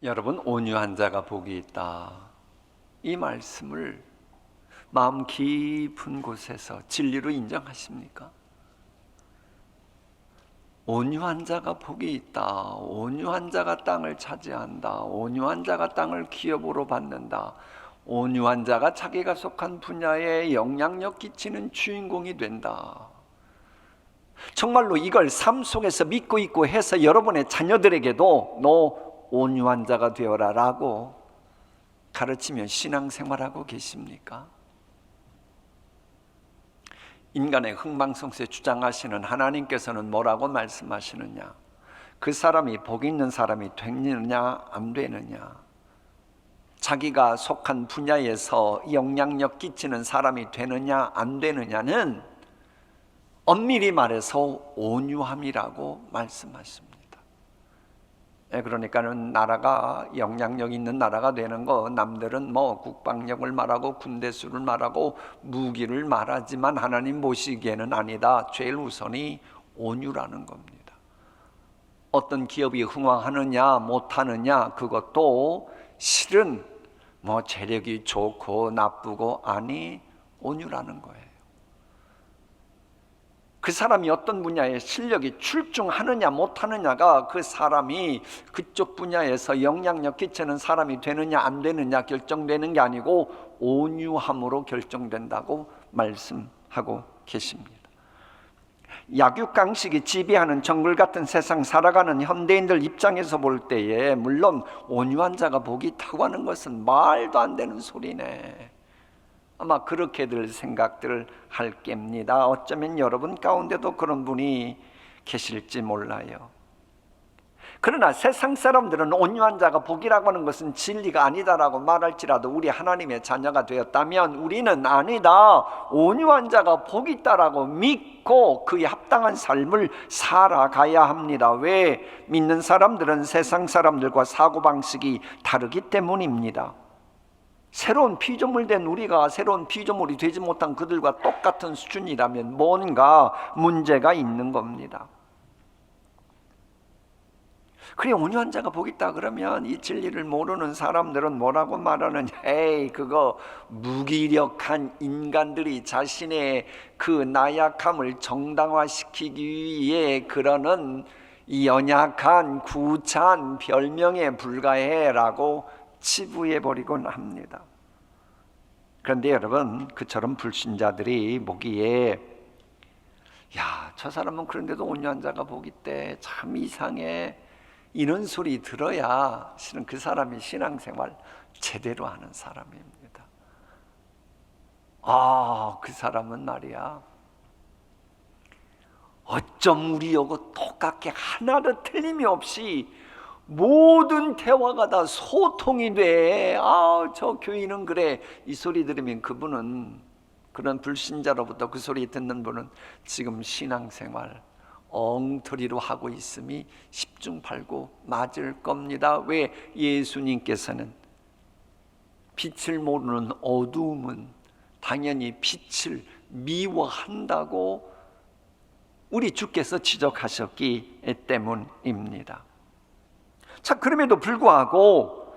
여러분, 온유한 자가 복이 있다, 이 말씀을 마음 깊은 곳에서 진리로 인정하십니까? 온유한 자가 복이 있다, 온유한 자가 땅을 차지한다, 온유한 자가 땅을 기업으로 받는다, 온유한 자가 자기가 속한 분야에 영향력 끼치는 주인공이 된다. 정말로 이걸 삶 속에서 믿고 있고 해서 여러분의 자녀들에게도 너 온유한 자가 되어라 라고 가르치며 신앙생활하고 계십니까? 인간의 흥망성쇠 주장하시는 하나님께서는 뭐라고 말씀하시느냐? 그 사람이 복 있는 사람이 되느냐 안 되느냐, 자기가 속한 분야에서 영향력 끼치는 사람이 되느냐 안 되느냐는 엄밀히 말해서 온유함이라고 말씀하십니다. 그러니까는 나라가 영향력 있는 나라가 되는 거, 남들은 뭐 국방력을 말하고 군대수를 말하고 무기를 말하지만 하나님 보시기에는 아니다. 제일 우선이 온유라는 겁니다. 어떤 기업이 흥황하느냐 못하느냐, 그것도 실은 뭐 재력이 좋고 나쁘고 아니, 온유라는 거예요. 그 사람이 어떤 분야에 실력이 출중하느냐 못하느냐가 그 사람이 그쪽 분야에서 영향력 끼치는 사람이 되느냐 안 되느냐 결정되는 게 아니고 온유함으로 결정된다고 말씀하고 계십니다. 약육강식이 지배하는 정글 같은 세상 살아가는 현대인들 입장에서 볼 때에 물론 온유한 자가 복이 있다고 하는 것은 말도 안 되는 소리네, 아마 그렇게들 생각들을 할 겁니다. 어쩌면 여러분 가운데도 그런 분이 계실지 몰라요. 그러나 세상 사람들은 온유한 자가 복이라고 하는 것은 진리가 아니다라고 말할지라도 우리 하나님의 자녀가 되었다면 우리는 아니다, 온유한 자가 복이 있다라고 믿고 그에 합당한 삶을 살아가야 합니다. 왜? 믿는 사람들은 세상 사람들과 사고방식이 다르기 때문입니다. 새로운 피조물 된 우리가 새로운 피조물이 되지 못한 그들과 똑같은 수준이라면 뭔가 문제가 있는 겁니다. 그래, 온유한 자가 복이 있다 그러면 이 진리를 모르는 사람들은 뭐라고 말하느냐? 에이, 그거 무기력한 인간들이 자신의 그 나약함을 정당화시키기 위해 그러는 연약한 구차한 별명에 불과해라고 치부해버리곤 합니다. 그런데 여러분, 그처럼 불신자들이 보기에 야, 저 사람은 그런데도 온유한 자가 복이 있대, 참 이상해, 이런 소리 들어야 실은 그 사람이 신앙생활 제대로 하는 사람입니다. 그 사람은 말이야, 어쩜 우리하고 똑같게 하나도 틀림이 없이 모든 대화가 다 소통이 돼. 저 교인은 그래. 이 소리 들으면 그분은, 그런 불신자로부터 그 소리 듣는 분은 지금 신앙생활 엉터리로 하고 있음이 십중팔구 맞을 겁니다. 왜? 예수님께서는 빛을 모르는 어두움은 당연히 빛을 미워한다고 우리 주께서 지적하셨기 때문입니다. 자, 그럼에도 불구하고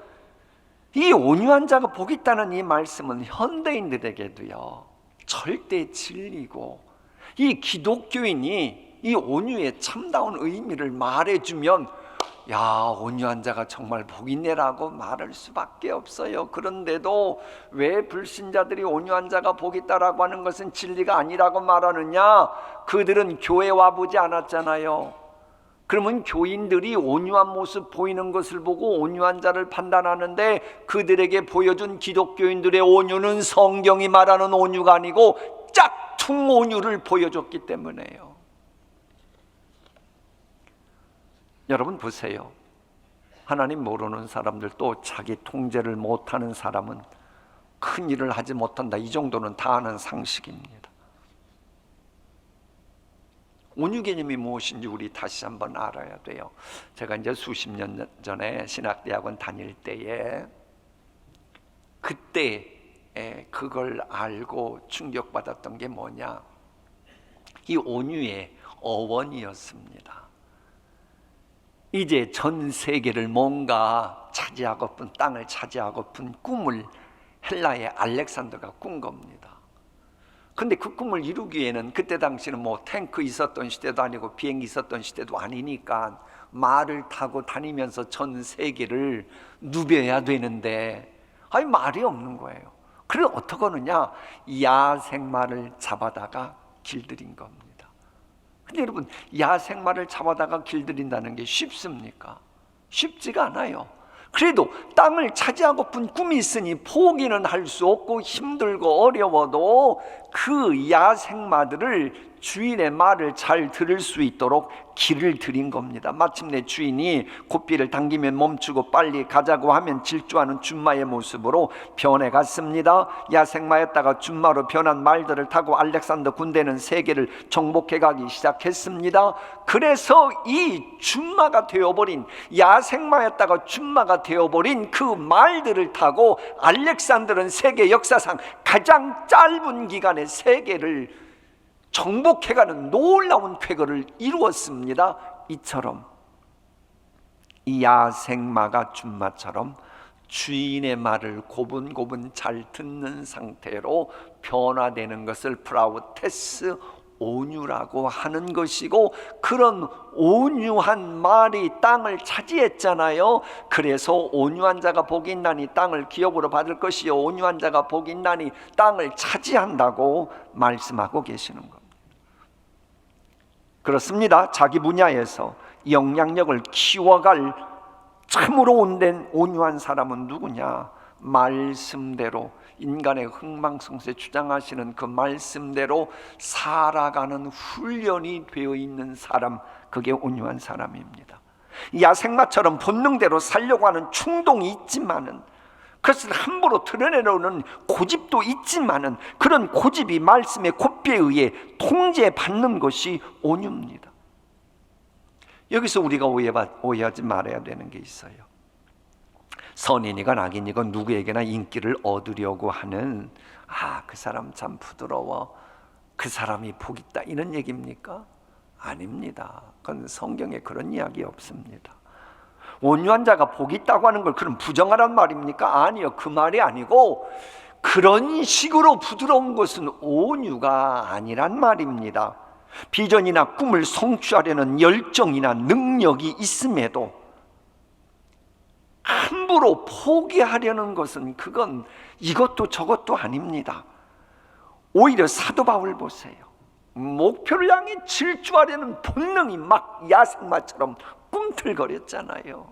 이 온유한 자가 복이 있다는 이 말씀은 현대인들에게도요 절대 진리고, 이 기독교인이 이 온유의 참다운 의미를 말해주면 야, 온유한 자가 정말 복이 있네라고 말할 수밖에 없어요. 그런데도 왜 불신자들이 온유한 자가 복이 있다라고 하는 것은 진리가 아니라고 말하느냐? 그들은 교회 와보지 않았잖아요. 그러면 교인들이 온유한 모습 보이는 것을 보고 온유한 자를 판단하는데, 그들에게 보여준 기독교인들의 온유는 성경이 말하는 온유가 아니고 짝퉁 온유를 보여줬기 때문에요. 여러분 보세요. 하나님 모르는 사람들, 또 자기 통제를 못하는 사람은 큰 일을 하지 못한다, 이 정도는 다 아는 상식입니다. 온유 개념이 무엇인지 우리 다시 한번 알아야 돼요. 제가 이제 수십 년 전에 신학대학원 다닐 때에 그때 그걸 알고 충격받았던 게 뭐냐? 이 온유의 어원이었습니다. 이제 전 세계를 뭔가 차지하고픈 땅을 차지하고픈 꿈을 헬라의 알렉산더가 꾼 겁니다. 근데 그 꿈을 이루기 위해는 그때 당시는 뭐 탱크 있었던 시대도 아니고 비행기 있었던 시대도 아니니까 말을 타고 다니면서 전 세계를 누벼야 되는데 아니 말이 없는 거예요. 그래 어떻게 하느냐? 야생마를 잡아다가 길들인 겁니다. 근데 여러분, 야생마를 잡아다가 길들인다는 게 쉽습니까? 쉽지가 않아요. 그래도 땅을 차지하고픈 꿈이 있으니 포기는 할 수 없고 힘들고 어려워도 그 야생마들을 주인의 말을 잘 들을 수 있도록 길을 들인 겁니다. 마침내 주인이 고삐를 당기면 멈추고 빨리 가자고 하면 질주하는 준마의 모습으로 변해갔습니다. 야생마였다가 준마로 변한 말들을 타고 알렉산더 군대는 세계를 정복해가기 시작했습니다. 그래서 이 준마가 되어버린, 야생마였다가 준마가 되어버린 그 말들을 타고 알렉산더는 세계 역사상 가장 짧은 기간에 세계를 정복해가는 놀라운 쾌거를 이루었습니다. 이처럼 이 야생마가 준마처럼 주인의 말을 고분고분 잘 듣는 상태로 변화되는 것을 프라우테스, 온유라고 하는 것이고, 그런 온유한 말이 땅을 차지했잖아요. 그래서 온유한 자가 복이 있나니 땅을 기업으로 받을 것이요 온유한 자가 복이 있나니 땅을 차지한다고 말씀하고 계시는 겁니다. 그렇습니다. 자기 분야에서 영향력을 키워갈 참으로 온된 온유한 사람은 누구냐? 말씀대로, 인간의 흥망성쇠 주장하시는 그 말씀대로 살아가는 훈련이 되어 있는 사람, 그게 온유한 사람입니다. 야생마처럼 본능대로 살려고 하는 충동이 있지만은, 그것을 함부로 드러내려는 고집도 있지만은, 그런 고집이 말씀의 고삐에 의해 통제받는 것이 온유입니다. 여기서 우리가 오해하지 말아야 되는 게 있어요. 선인이건 악인이건 누구에게나 인기를 얻으려고 하는, 그 사람 참 부드러워, 그 사람이 복 있다, 이런 얘기입니까? 아닙니다. 그건 성경에 그런 이야기 없습니다. 온유한 자가 복이 있다고 하는 걸 그럼 부정하란 말입니까? 아니요, 그 말이 아니고 그런 식으로 부드러운 것은 온유가 아니란 말입니다. 비전이나 꿈을 성취하려는 열정이나 능력이 있음에도 함부로 포기하려는 것은, 그건 이것도 저것도 아닙니다. 오히려 사도 바울 보세요. 목표를 향해 질주하려는 본능이 막 야생마처럼 꿈틀거렸잖아요.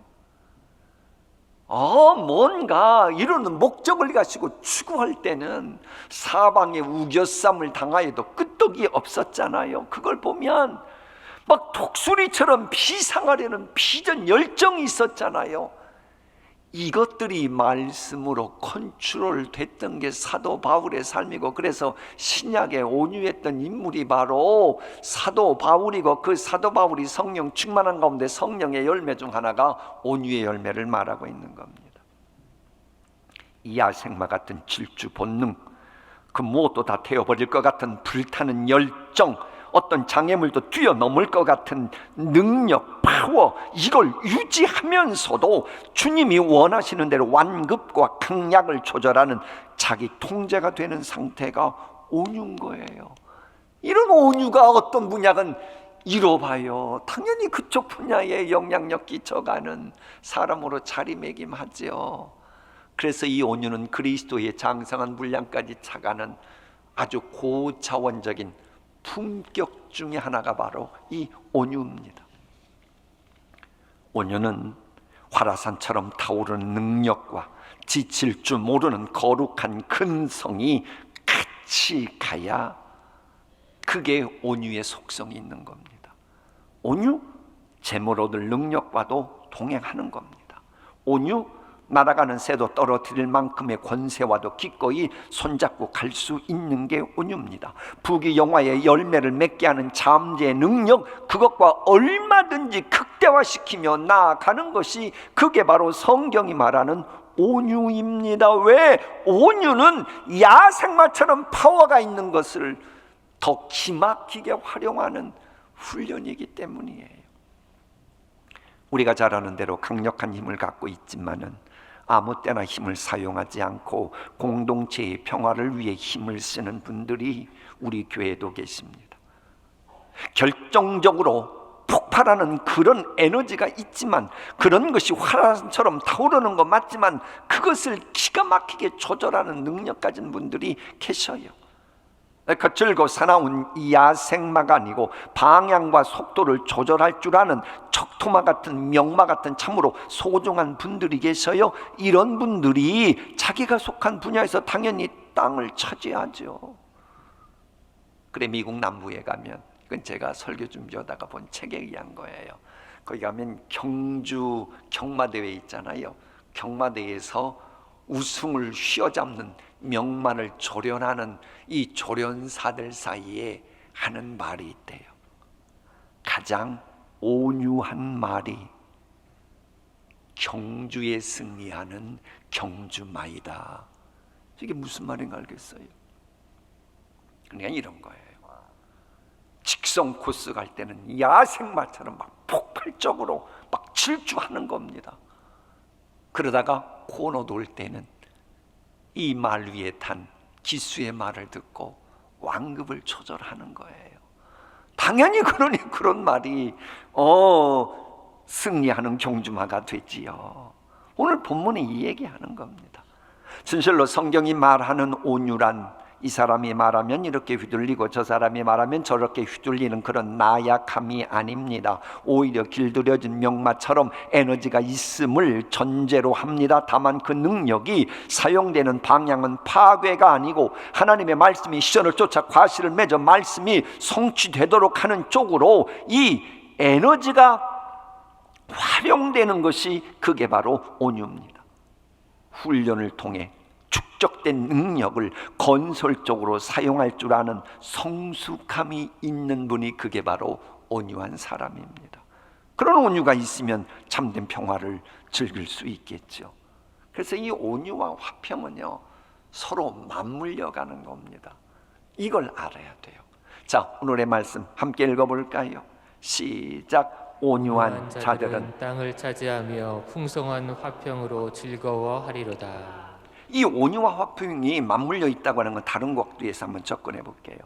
뭔가 이루는 목적을 가지고 추구할 때는 사방에 우겨쌈을 당하여도 끄떡이 없었잖아요. 그걸 보면 막 독수리처럼 비상하려는 비전 열정이 있었잖아요. 이것들이 말씀으로 컨트롤 됐던 게 사도 바울의 삶이고, 그래서 신약에 온유했던 인물이 바로 사도 바울이고, 그 사도 바울이 성령 충만한 가운데 성령의 열매 중 하나가 온유의 열매를 말하고 있는 겁니다. 이 야생마 같은 질주 본능, 그 무엇도 다 태워버릴 것 같은 불타는 열정, 어떤 장애물도 뛰어넘을 것 같은 능력, 파워, 이걸 유지하면서도 주님이 원하시는 대로 완급과 강약을 조절하는 자기 통제가 되는 상태가 온유인 거예요. 이런 온유가 어떤 분야건 이뤄봐요. 당연히 그쪽 분야에 영향력 끼쳐가는 사람으로 자리매김하죠. 그래서 이 온유는 그리스도의 장성한 분량까지 차가는 아주 고차원적인 품격 중에 하나가 바로 이 온유입니다. 온유는 화라산처럼 타오르는 능력과 지칠 줄 모르는 거룩한 근성이 같이 가야 그게 온유의 속성이 있는 겁니다. 온유, 재물 얻을 능력과도 동행하는 겁니다. 온유, 날아가는 새도 떨어뜨릴 만큼의 권세와도 기꺼이 손잡고 갈 수 있는 게 온유입니다. 부귀영화의 열매를 맺게 하는 잠재의 능력, 그것과 얼마든지 극대화시키며 나아가는 것이, 그게 바로 성경이 말하는 온유입니다. 왜? 온유는 야생마처럼 파워가 있는 것을 더 기막히게 활용하는 훈련이기 때문이에요. 우리가 잘 아는 대로 강력한 힘을 갖고 있지만은 아무 때나 힘을 사용하지 않고 공동체의 평화를 위해 힘을 쓰는 분들이 우리 교회에도 계십니다. 결정적으로 폭발하는 그런 에너지가 있지만, 그런 것이 화산처럼 타오르는 거 맞지만 그것을 기가 막히게 조절하는 능력 가진 분들이 계셔요. 거칠고 사나운 이 야생마가 아니고 방향과 속도를 조절할 줄 아는 척토마 같은, 명마 같은 참으로 소중한 분들이 계셔요. 이런 분들이 자기가 속한 분야에서 당연히 땅을 차지하죠. 그래, 미국 남부에 가면, 이건 제가 설교 준비하다가 본 책에 의한 거예요. 거기 가면 경주 경마대회 있잖아요. 경마대회에서 우승을 휘어잡는 명마를 조련하는 이 조련사들 사이에 하는 말이 있대요. 가장 온유한 말이 경주에 승리하는 경주마이다. 이게 무슨 말인가 알겠어요? 그러니까 이런 거예요. 직선 코스 갈 때는 야생마처럼 막 폭발적으로 막 질주하는 겁니다. 그러다가 코너 돌 때는 이 말 위에 탄 기수의 말을 듣고 완급을 조절하는 거예요. 당연히 그러니 그런 말이 승리하는 경주마가 되지요. 오늘 본문이 이 얘기하는 겁니다. 진실로 성경이 말하는 온유란, 이 사람이 말하면 이렇게 휘둘리고 저 사람이 말하면 저렇게 휘둘리는 그런 나약함이 아닙니다. 오히려 길들여진 명마처럼 에너지가 있음을 전제로 합니다. 다만 그 능력이 사용되는 방향은 파괴가 아니고 하나님의 말씀이 시전을 쫓아 과실을 맺어 말씀이 성취되도록 하는 쪽으로 이 에너지가 활용되는 것이, 그게 바로 온유입니다. 훈련을 통해 축적된 능력을 건설적으로 사용할 줄 아는 성숙함이 있는 분이, 그게 바로 온유한 사람입니다. 그런 온유가 있으면 참된 평화를 즐길 수 있겠죠. 그래서 이 온유와 화평은요, 서로 맞물려 가는 겁니다. 이걸 알아야 돼요. 자, 오늘의 말씀 함께 읽어볼까요? 시작. 온유한 자들은 땅을 차지하며 풍성한 화평으로 즐거워하리로다. 이 온유와 화평이 맞물려 있다고 하는 건 다른 곡도에서 한번 접근해 볼게요.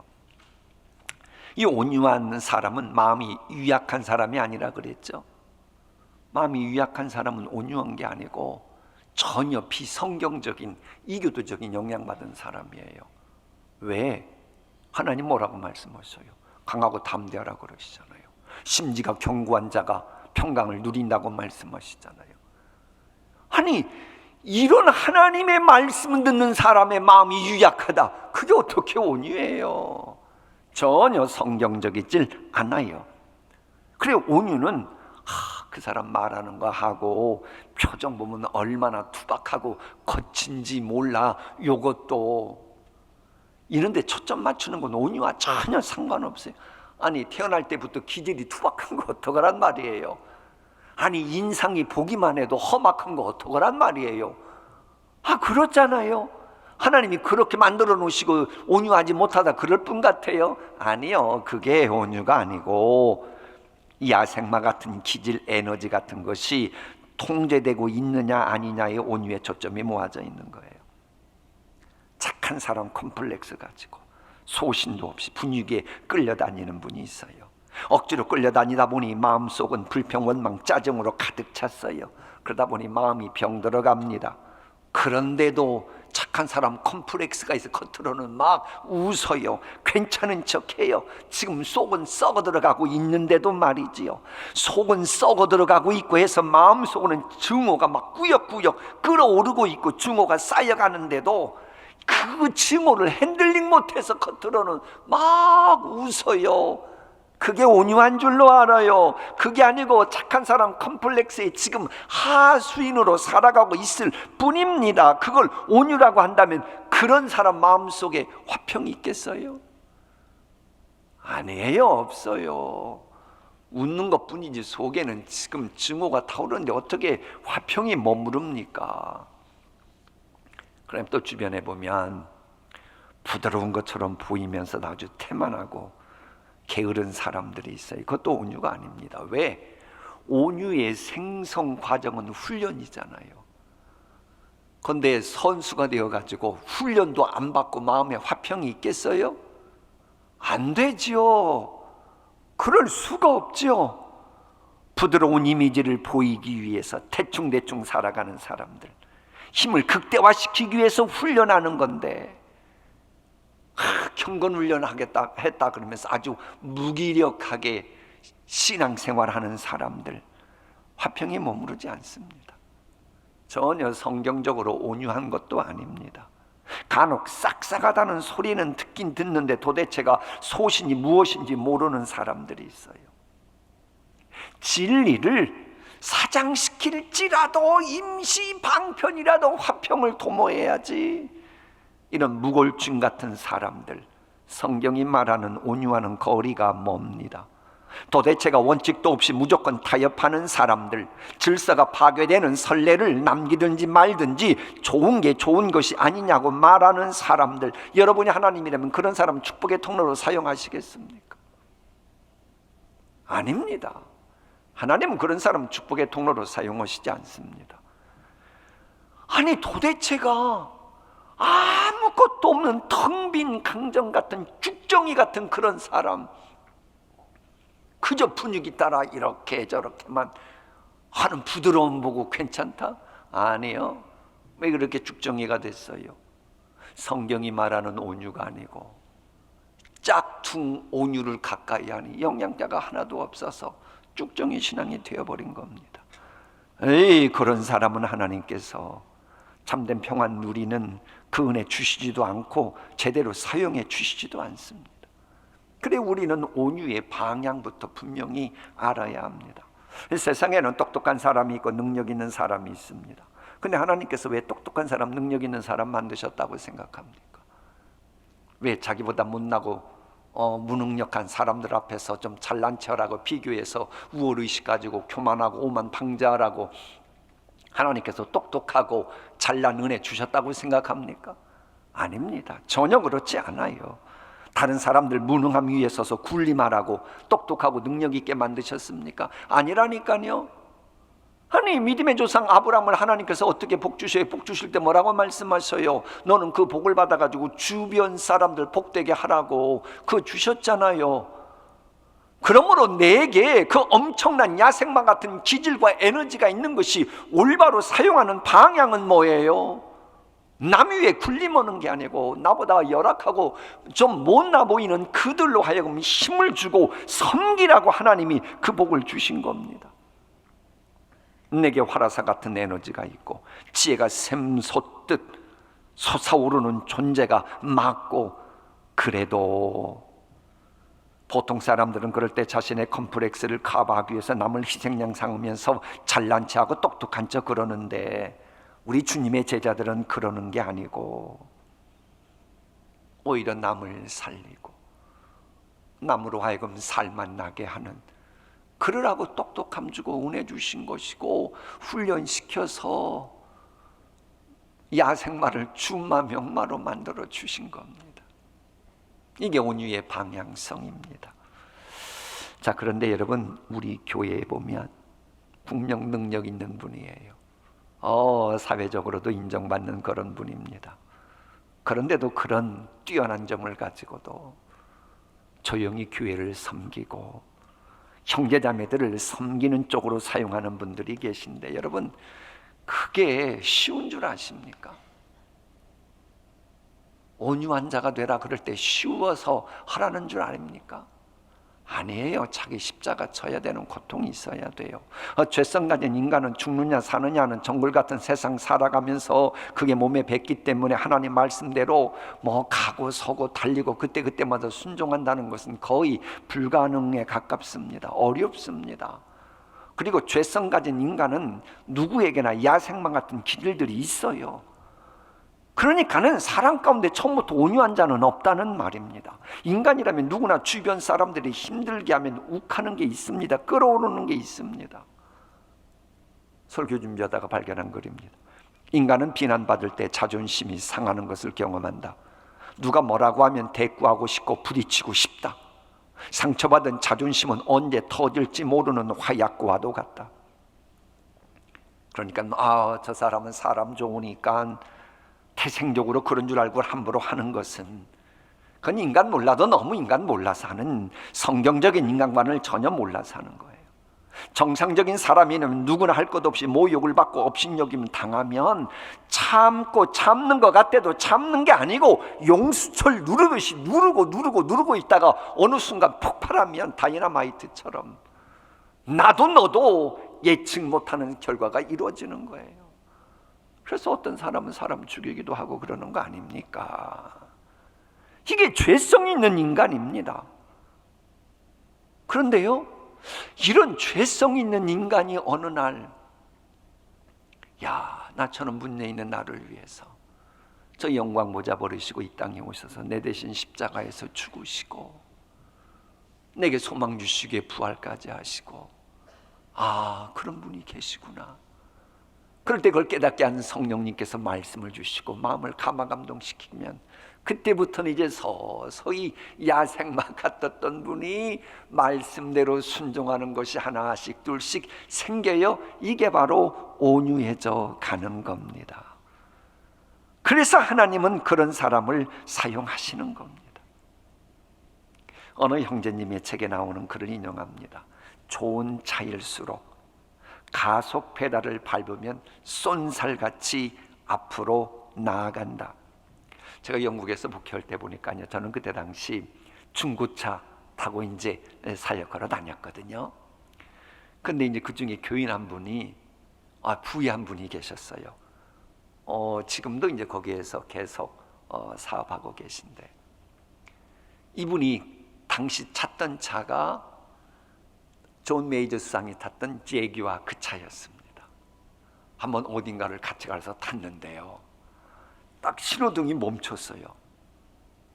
이 온유한 사람은 마음이 유약한 사람이 아니라 그랬죠. 마음이 유약한 사람은 온유한 게 아니고 전혀 비성경적인 이교도적인 영향받은 사람이에요. 왜? 하나님 뭐라고 말씀하셔요? 강하고 담대하라고 그러시잖아요. 심지가 견고한 자가 평강을 누린다고 말씀하시잖아요. 아니, 이런 하나님의 말씀 듣는 사람의 마음이 유약하다, 그게 어떻게 온유해요? 전혀 성경적이질 않아요. 그래, 온유는 그 사람 말하는 거 하고 표정 보면 얼마나 투박하고 거친지 몰라, 요것도 이런데 초점 맞추는 건 온유와 전혀 상관없어요. 아니, 태어날 때부터 기질이 투박한 거 어떡하란 말이에요? 아니, 인상이 보기만 해도 험악한 거 어떡하란 말이에요? 그렇잖아요. 하나님이 그렇게 만들어 놓으시고 온유하지 못하다 그럴 뿐 같아요? 아니요, 그게 온유가 아니고 야생마 같은 기질, 에너지 같은 것이 통제되고 있느냐 아니냐의 온유의 초점이 모아져 있는 거예요. 착한 사람 컴플렉스 가지고 소신도 없이 분위기에 끌려다니는 분이 있어요. 억지로 끌려다니다 보니 마음속은 불평, 원망, 짜증으로 가득 찼어요. 그러다 보니 마음이 병들어갑니다. 그런데도 착한 사람 컴플렉스가 있어 겉으로는 막 웃어요. 괜찮은 척해요. 지금 속은 썩어 들어가고 있는데도 말이지요. 속은 썩어 들어가고 있고 해서 마음속으로는 증오가 막 꾸역꾸역 끓어오르고 있고 증오가 쌓여가는데도 그 증오를 핸들링 못해서 겉으로는 막 웃어요. 그게 온유한 줄로 알아요. 그게 아니고 착한 사람 컴플렉스에 지금 하수인으로 살아가고 있을 뿐입니다. 그걸 온유라고 한다면 그런 사람 마음속에 화평이 있겠어요? 아니에요, 없어요. 웃는 것 뿐이지 속에는 지금 증오가 타오르는데 어떻게 화평이 머무릅니까? 그럼 또 주변에 보면 부드러운 것처럼 보이면서도 아주 태만하고 게으른 사람들이 있어요. 그것도 온유가 아닙니다. 왜? 온유의 생성 과정은 훈련이잖아요. 근데 선수가 되어가지고 훈련도 안 받고 마음에 화평이 있겠어요? 안 되지요. 그럴 수가 없지요. 부드러운 이미지를 보이기 위해서 대충대충 살아가는 사람들, 힘을 극대화시키기 위해서 훈련하는 건데, 경건훈련 했다 그러면서 아주 무기력하게 신앙생활하는 사람들, 화평이 머무르지 않습니다. 전혀 성경적으로 온유한 것도 아닙니다. 간혹 싹싹하다는 소리는 듣긴 듣는데 도대체가 소신이 무엇인지 모르는 사람들이 있어요. 진리를 사장시킬지라도 임시 방편이라도 화평을 도모해야지. 이런 무골증 같은 사람들, 성경이 말하는 온유와는 거리가 멉니다. 도대체가 원칙도 없이 무조건 타협하는 사람들, 질서가 파괴되는 선례를 남기든지 말든지 좋은 게 좋은 것이 아니냐고 말하는 사람들, 여러분이 하나님이라면 그런 사람 축복의 통로로 사용하시겠습니까? 아닙니다. 하나님은 그런 사람 축복의 통로로 사용하시지 않습니다. 아니 도대체가 아무것도 없는 텅 빈 강정 같은 죽정이 같은 그런 사람, 그저 분위기 따라 이렇게 저렇게만 하는 부드러움 보고 괜찮다? 아니요. 왜 그렇게 죽정이가 됐어요? 성경이 말하는 온유가 아니고 짝퉁 온유를 가까이 하니 영양자가 하나도 없어서 쭉정이 신앙이 되어버린 겁니다. 그런 사람은 하나님께서 참된 평안 누리는 그 은혜 주시지도 않고 제대로 사용해 주시지도 않습니다. 그래 우리는 온유의 방향부터 분명히 알아야 합니다. 세상에는 똑똑한 사람이 있고 능력 있는 사람이 있습니다. 근데 하나님께서 왜 똑똑한 사람, 능력 있는 사람 만드셨다고 생각합니까? 왜 자기보다 못나고 무능력한 사람들 앞에서 좀 잘난 척하고 비교해서 우월의식 가지고 교만하고 오만방자하라고 하나님께서 똑똑하고 잘난 은혜 주셨다고 생각합니까? 아닙니다. 전혀 그렇지 않아요. 다른 사람들 무능함 위에 서서 군림하라고 똑똑하고 능력 있게 만드셨습니까? 아니라니까요. 아니 믿음의 조상 아브라함을 하나님께서 어떻게 복 주셔요? 복 주실 때 뭐라고 말씀하셔요? 너는 그 복을 받아가지고 주변 사람들 복되게 하라고 그거 주셨잖아요. 그러므로 내게 그 엄청난 야생마 같은 기질과 에너지가 있는 것이 올바로 사용하는 방향은 뭐예요? 남 위에 군림하는 게 아니고 나보다 열악하고 좀 못나 보이는 그들로 하여금 힘을 주고 섬기라고 하나님이 그 복을 주신 겁니다. 내게 화라사 같은 에너지가 있고 지혜가 샘솟듯 솟아오르는 존재가 맞고, 그래도 보통 사람들은 그럴 때 자신의 컴플렉스를 커버하기 위해서 남을 희생양 삼으면서 잘난 체하고 똑똑한 척 그러는데, 우리 주님의 제자들은 그러는 게 아니고 오히려 남을 살리고 남으로 하여금 살만 나게 하는, 그러라고 똑똑함 주고 은혜 주신 것이고 훈련시켜서 야생마를 준마 명마로 만들어 주신 겁니다. 이게 온유의 방향성입니다. 자, 그런데 여러분, 우리 교회에 보면 분명 능력 있는 분이에요. 사회적으로도 인정받는 그런 분입니다. 그런데도 그런 뛰어난 점을 가지고도 조용히 교회를 섬기고 형제자매들을 섬기는 쪽으로 사용하는 분들이 계신데, 여러분 그게 쉬운 줄 아십니까? 온유한 자가 되라 그럴 때 쉬워서 하라는 줄 아닙니까? 아니에요. 자기 십자가 져야 되는 고통이 있어야 돼요. 죄성 가진 인간은 죽느냐 사느냐는 정글 같은 세상 살아가면서 그게 몸에 뱉기 때문에 하나님 말씀대로 가고 서고 달리고 그때마다 순종한다는 것은 거의 불가능에 가깝습니다. 어렵습니다. 그리고 죄성 가진 인간은 누구에게나 야생마 같은 기질들이 있어요. 그러니까는 사람 가운데 처음부터 온유한 자는 없다는 말입니다. 인간이라면 누구나 주변 사람들이 힘들게 하면 욱하는 게 있습니다. 끌어오르는 게 있습니다. 설교 준비하다가 발견한 글입니다. 인간은 비난받을 때 자존심이 상하는 것을 경험한다. 누가 뭐라고 하면 대꾸하고 싶고 부딪히고 싶다. 상처받은 자존심은 언제 터질지 모르는 화약고와도 같다. 그러니까 저 사람은 사람 좋으니까 태생적으로 그런 줄 알고 함부로 하는 것은, 그건 인간 몰라도 너무 인간 몰라서 하는, 성경적인 인간관을 전혀 몰라서 하는 거예요. 정상적인 사람이면 누구나 할 것 없이 모욕을 받고 업신여김 당하면 참고 참는 것 같아도 참는 게 아니고 용수철 누르듯이 누르고 있다가 어느 순간 폭발하면 다이너마이트처럼 나도 너도 예측 못하는 결과가 이루어지는 거예요. 그래서 어떤 사람은 사람 죽이기도 하고 그러는 거 아닙니까? 이게 죄성 있는 인간입니다. 그런데요, 이런 죄성 있는 인간이 어느 날, 나처럼 문제 있는 나를 위해서 저 영광 모자 버리시고 이 땅에 오셔서 내 대신 십자가에서 죽으시고 내게 소망 주시기에 부활까지 하시고, 그런 분이 계시구나. 그럴 때 그걸 깨닫게 하는 성령님께서 말씀을 주시고 마음을 감화감동시키면, 그때부터는 이제 서서히 야생마 같았던 분이 말씀대로 순종하는 것이 하나씩 둘씩 생겨요. 이게 바로 온유해져 가는 겁니다. 그래서 하나님은 그런 사람을 사용하시는 겁니다. 어느 형제님의 책에 나오는 글을 인용합니다. 좋은 차일수록 가속 페달을 밟으면 쏜살같이 앞으로 나아간다. 제가 영국에서 목회할 때 보니까요, 저는 그때 당시 중고차 타고 이제 사역하러 다녔거든요. 근데 이제 그 중에 교인 한 분이, 부의 분이 계셨어요. 지금도 이제 거기에서 계속 사업하고 계신데, 이분이 당시 탔던 차가 존 메이저 수상이 탔던 제기와 그 차였습니다. 한번 어딘가를 같이 가서 탔는데요, 딱 신호등이 멈췄어요.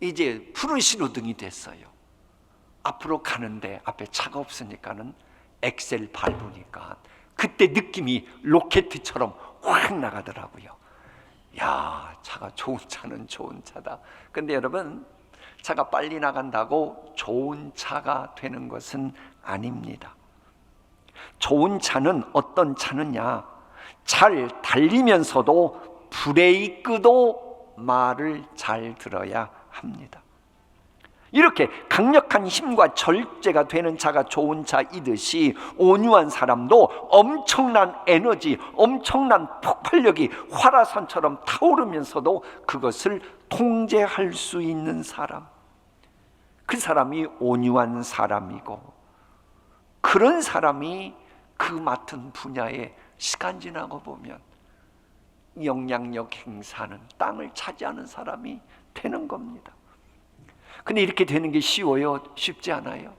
이제 푸른 신호등이 됐어요. 앞으로 가는데 앞에 차가 없으니까는 엑셀 밟으니까 그때 느낌이 로켓처럼 확 나가더라고요. 차가 좋은 차는 좋은 차다. 근데 여러분, 차가 빨리 나간다고 좋은 차가 되는 것은 아닙니다. 좋은 차는 어떤 차느냐, 잘 달리면서도 브레이크도 말을 잘 들어야 합니다. 이렇게 강력한 힘과 절제가 되는 차가 좋은 차이듯이 온유한 사람도 엄청난 에너지, 엄청난 폭발력이 활화산처럼 타오르면서도 그것을 통제할 수 있는 사람, 그 사람이 온유한 사람이고, 그런 사람이 그 맡은 분야에 시간 지나고 보면 영향력 행사하는, 땅을 차지하는 사람이 되는 겁니다. 근데 이렇게 되는 게 쉬워요? 쉽지 않아요.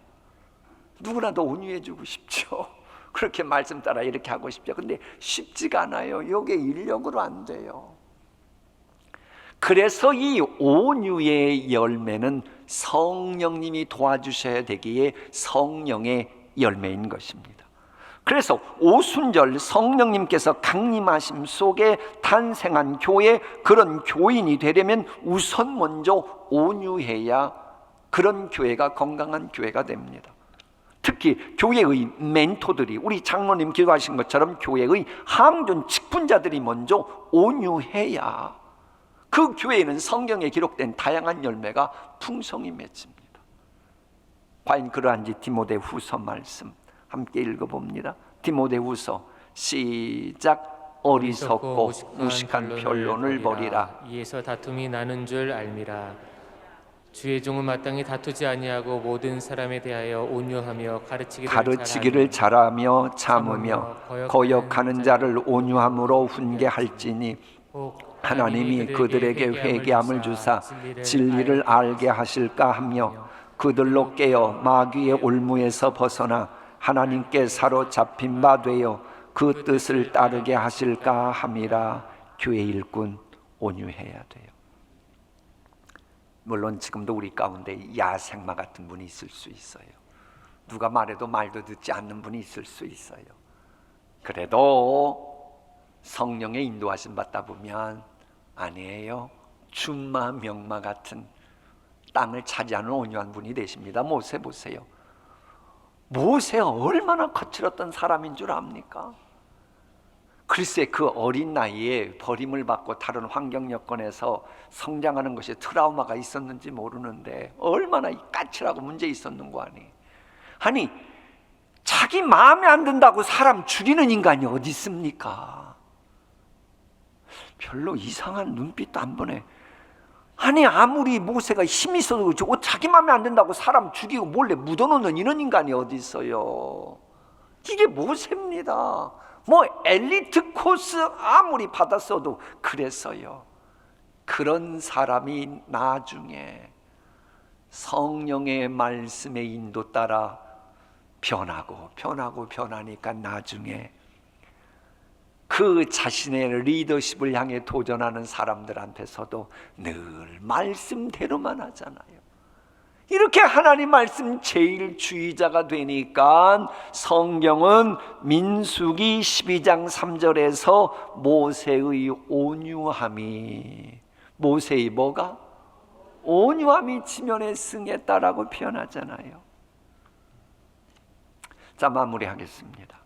누구나 더 온유해지고 싶죠. 그렇게 말씀 따라 이렇게 하고 싶죠. 근데 쉽지가 않아요. 이게 인력으로 안 돼요. 그래서 이 온유의 열매는 성령님이 도와주셔야 되기에 성령의 열매인 것입니다. 그래서 오순절 성령님께서 강림하심 속에 탄생한 교회, 그런 교인이 되려면 우선 먼저 온유해야 그런 교회가 건강한 교회가 됩니다. 특히 교회의 멘토들이, 우리 장로님 기도하신 것처럼 교회의 항존 직분자들이 먼저 온유해야 그 교회에는 성경에 기록된 다양한 열매가 풍성히 맺힙니다. 과연 그러한지 디모데후서 말씀 함께 읽어봅니다. 디모데후서 시작. 어리석고 무식한 변론을 버리라. 이에서 다툼이 나는 줄 알미라. 주의 종은 마땅히 다투지 아니하고 모든 사람에 대하여 온유하며 가르치기를 잘하며 참으며 거역하는 자를 온유함으로 훈계할지니 하나님이 그들에게 회개함을 주사 진리를 알게 하실까 하며 그들로 깨어 마귀의 올무에서 벗어나 하나님께 사로잡힌 바 되어 그 뜻을 따르게 하실까 함이라. 교회 일꾼 온유해야 돼요. 물론 지금도 우리 가운데 야생마 같은 분이 있을 수 있어요. 누가 말해도 말도 듣지 않는 분이 있을 수 있어요. 그래도 성령의 인도하심 받다 보면 아니에요, 준마 명마 같은 땅을 차지하는 온유한 분이 되십니다. 모세 보세요. 모세가 얼마나 거칠었던 사람인 줄 압니까? 글쎄 그 어린 나이에 버림을 받고 다른 환경 여건에서 성장하는 것이 트라우마가 있었는지 모르는데 얼마나 까칠하고 문제 있었는 거 아니 자기 마음에 안 든다고 사람 죽이는 인간이 어디 있습니까? 별로 이상한 눈빛도 안 보내. 아니 아무리 모세가 힘이 있어도 자기 마음에 안 든다고 사람 죽이고 몰래 묻어놓는 이런 인간이 어디 있어요? 이게 모세입니다. 뭐 엘리트 코스 아무리 받았어도 그랬어요. 그런 사람이 나중에 성령의 말씀의 인도 따라 변하니까 나중에 그 자신의 리더십을 향해 도전하는 사람들한테서도 늘 말씀대로만 하잖아요. 이렇게 하나님 말씀 제일주의자가 되니까 성경은 민수기 12장 3절에서 모세의 온유함이, 모세의 뭐가? 온유함이 지면에 승했다라고 표현하잖아요. 자, 마무리하겠습니다.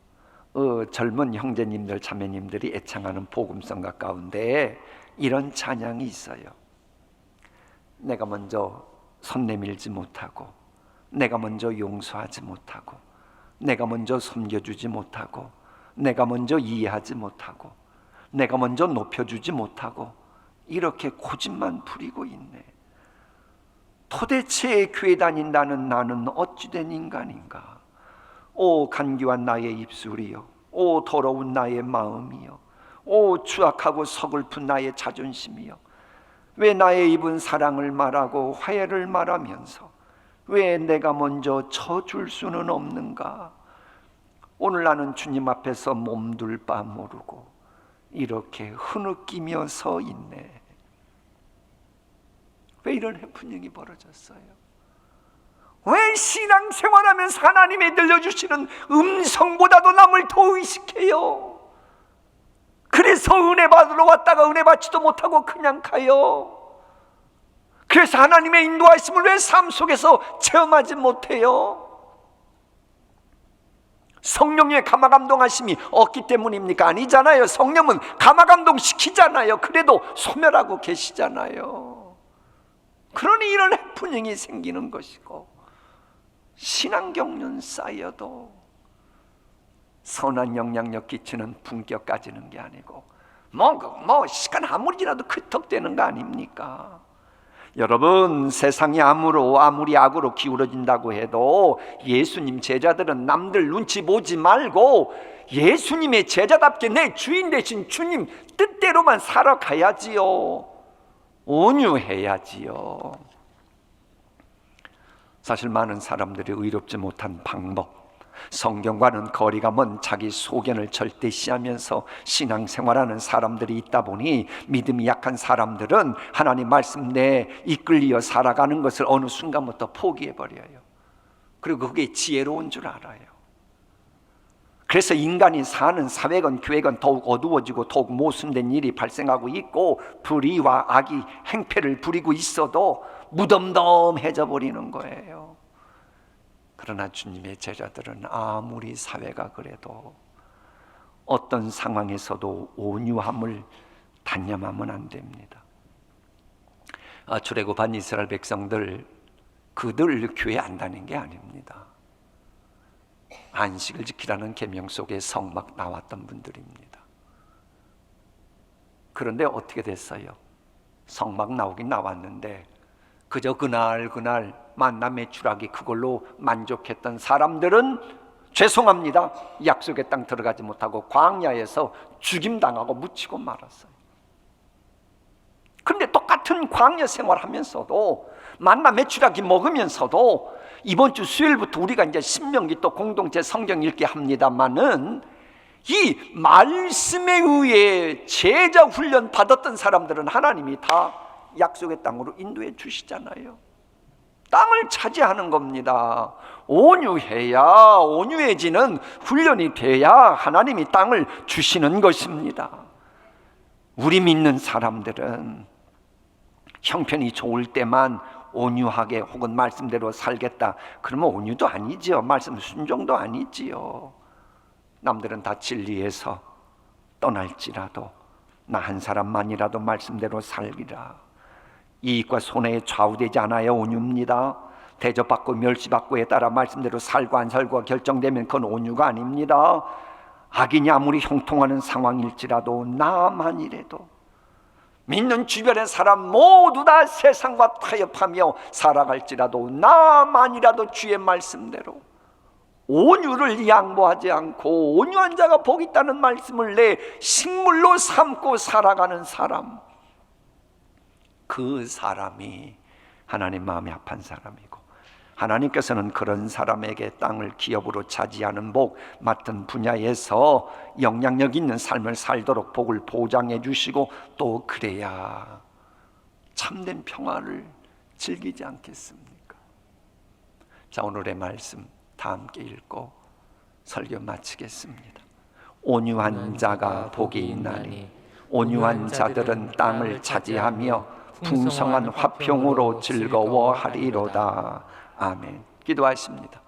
젊은 형제님들 자매님들이 애창하는 복음성가 가운데 이런 찬양이 있어요. 내가 먼저 손 내밀지 못하고, 내가 먼저 용서하지 못하고, 내가 먼저 섬겨주지 못하고, 내가 먼저 이해하지 못하고, 내가 먼저 높여주지 못하고, 이렇게 고집만 부리고 있네. 도대체 교회 다닌다는 나는 어찌 된 인간인가? 오 간교한 나의 입술이여, 오 더러운 나의 마음이여, 오 추악하고 서글픈 나의 자존심이여, 왜 나의 입은 사랑을 말하고 화해를 말하면서 왜 내가 먼저 쳐줄 수는 없는가? 오늘 나는 주님 앞에서 몸둘 바 모르고 이렇게 흐느끼며 서 있네. 왜 이런 해프닝이 벌어졌어요? 왜 신앙생활하면서 하나님이 들려주시는 음성보다도 남을 더 의식해요? 그래서 은혜 받으러 왔다가 은혜 받지도 못하고 그냥 가요. 그래서 하나님의 인도하심을 왜 삶 속에서 체험하지 못해요? 성령의 감화감동하심이 없기 때문입니까? 아니잖아요. 성령은 감화감동 시키잖아요. 그래도 소멸하고 계시잖아요. 그러니 이런 해프닝이 생기는 것이고, 신앙 경륜 쌓여도 선한 영향력 끼치는 품격 가지는 게 아니고 뭐 시간 아무리 지나도 끄떡대는 거 아닙니까? 여러분, 세상이 아무리 악으로 기울어진다고 해도 예수님 제자들은 남들 눈치 보지 말고 예수님의 제자답게 내 주인 되신 주님 뜻대로만 살아가야지요. 온유해야지요. 사실 많은 사람들이 의롭지 못한 방법, 성경과는 거리가 먼 자기 소견을 절대시하면서 신앙생활하는 사람들이 있다 보니 믿음이 약한 사람들은 하나님 말씀 내에 이끌려 살아가는 것을 어느 순간부터 포기해버려요. 그리고 그게 지혜로운 줄 알아요. 그래서 인간이 사는 사회건 교회건 더욱 어두워지고 더욱 모순된 일이 발생하고 있고, 불의와 악이 행패를 부리고 있어도 무덤덤해져 버리는 거예요. 그러나 주님의 제자들은 아무리 사회가 그래도 어떤 상황에서도 온유함을 단념하면 안 됩니다. 출애굽한 이스라엘 백성들, 그들 교회 안 다닌 게 아닙니다. 안식을 지키라는 계명 속에 성막 나왔던 분들입니다. 그런데 어떻게 됐어요? 성막 나오긴 나왔는데 그저 그날 만나 매출하기 그걸로 만족했던 사람들은 죄송합니다, 약속의 땅 들어가지 못하고 광야에서 죽임당하고 묻히고 말았어요. 그런데 똑같은 광야 생활하면서도 만나 매출하기 먹으면서도 이번 주 수요일부터 우리가 이제 신명기 또 공동체 성경 읽기 합니다만은 이 말씀에 의해 제자 훈련 받았던 사람들은 하나님이 다 약속의 땅으로 인도해 주시잖아요. 땅을 차지하는 겁니다. 온유해지는 훈련이 돼야 하나님이 땅을 주시는 것입니다. 우리 믿는 사람들은 형편이 좋을 때만 온유하게 혹은 말씀대로 살겠다, 그러면 온유도 아니지요. 말씀 순종도 아니지요. 남들은 다 진리에서 떠날지라도 나 한 사람만이라도 말씀대로 살리라. 이익과 손해에 좌우되지 않아야 온유입니다. 대접받고 멸시받고에 따라 말씀대로 살고 안 살고가 결정되면 그건 온유가 아닙니다. 악인이 아무리 형통하는 상황일지라도 나만이라도 믿는 주변의 사람 모두 다 세상과 타협하며 살아갈지라도 나만이라도 주의 말씀대로 온유를 양보하지 않고 온유한 자가 복 있다는 말씀을 내 식물로 삼고 살아가는 사람, 그 사람이 하나님 마음이 합한 사람이고 하나님께서는 그런 사람에게 땅을 기업으로 차지하는 복, 맡은 분야에서 영향력 있는 삶을 살도록 복을 보장해 주시고 또 그래야 참된 평화를 즐기지 않겠습니까? 자, 오늘의 말씀 다 함께 읽고 설교 마치겠습니다. 온유한 자가 복이 있나니 온유한 자들은 땅을 차지하며 풍성한 화평으로 즐거워하리로다. 아멘. 기도하십니다.